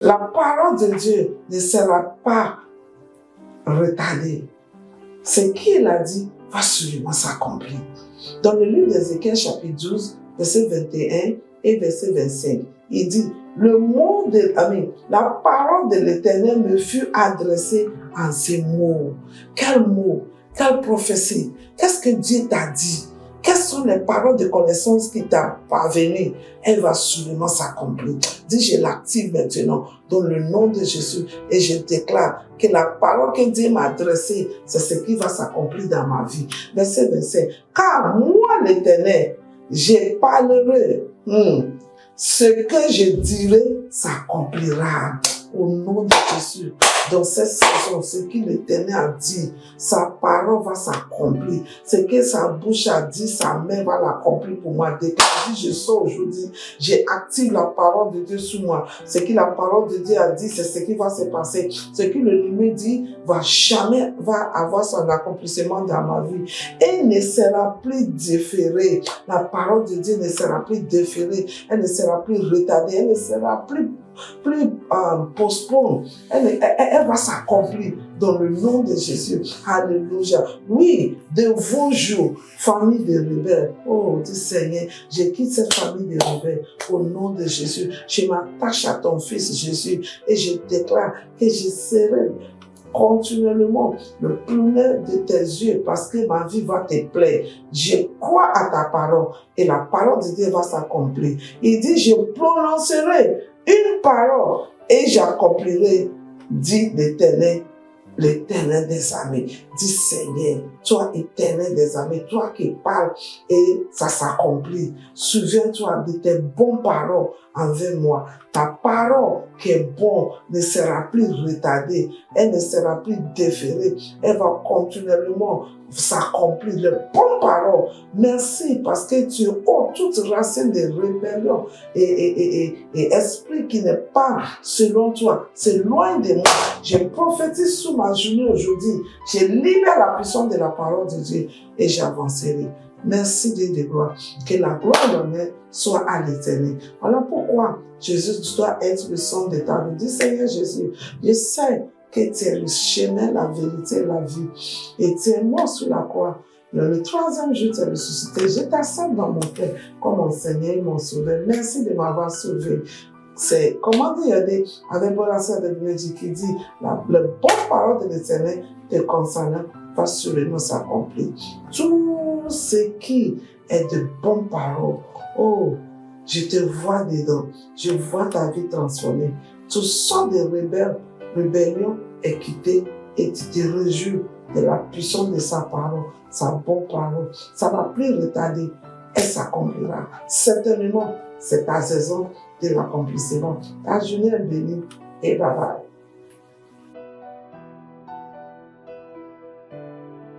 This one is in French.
La parole de Dieu ne sera pas retardée. Ce qu'il a dit va absolument s'accomplir. Dans le livre d'Ézéchiel, chapitre 12, verset 21 et verset 25, il dit, la parole de l'Éternel me fut adressée en ces mots. Quels mots? Quelle prophétie? Qu'est-ce que Dieu t'a dit? Quelles sont les paroles de connaissance qui t'a parvenues? Elle va absolument s'accomplir. Dis, je l'active maintenant dans le nom de Jésus et je déclare que la parole que Dieu m'a adressée, c'est ce qui va s'accomplir dans ma vie. Verset 25. Car moi, l'Éternel, je parlerai. Ce que je dirai s'accomplira. Au nom de Jésus, dans cette saison, ce que l'Éternel a dit, sa parole va s'accomplir. Ce que sa bouche a dit, sa main va l'accomplir pour moi. Dès que je sors aujourd'hui, j'active la parole de Dieu sur moi. Ce que la parole de Dieu a dit, c'est ce qui va se passer. Ce que le numéro dit, va avoir son accomplissement dans ma vie. Et ne sera plus différé. La parole de Dieu ne sera plus différée. Elle ne sera plus retardée. Elle ne sera plus postpone. Elle va s'accomplir dans le nom de Jésus. Alléluia. Oui, de vos jours, famille de rebelles. Oh, dis Seigneur, je quitte cette famille de rebelles au nom de Jésus. Je m'attache à ton fils Jésus et je déclare que je serai continuellement le prunelle de tes yeux parce que ma vie va te plaire. Je crois à ta parole et la parole de Dieu va s'accomplir. Il dit, je prononcerai une parole et j'accomplirai, dit l'Éternel, l'Éternel des armées. Dis Seigneur, toi Éternel des armées, toi qui parles et ça s'accomplit. Souviens-toi de tes bonnes paroles envers moi. Ta parole qui est bonne ne sera plus retardée, elle ne sera plus déférée, elle va continuellement s'accomplir. Les bonnes paroles. Merci parce que tu ôtes toute racine de rébellion et esprit qui n'est pas selon toi. C'est loin de moi. Je prophétise sous ma journée aujourd'hui. Je libère la puissance de la parole de Dieu et j'avancerai. Merci Dieu de gloire. Que la gloire et l'honneur soit à l'Éternel. Voilà pourquoi Jésus doit être le centre de ta vie. Dis Seigneur Jésus, je sais que tu es le chemin, la vérité et la vie. Et tu es mort sur la croix. Le troisième jour, tu es ressuscité. Je t'accepte dans mon cœur comme mon Seigneur et mon Sauveur. Merci de m'avoir sauvé. C'est, comment dire, avec Bolassia de Bénédicte qui dit, la bonne parole de l'Éternel te concernant va sûrement s'accomplir. Tout ce qui est de bonnes paroles, oh, je te vois dedans. Je vois ta vie transformée. Tu sors de rébellion est quitté et tu te réjouis de la puissance de sa parole, sa bonne parole. Ça ne va plus retarder. Elle s'accomplira. Certainement, c'est ta saison de l'accomplissement. Ta journée est bénie et bye bye.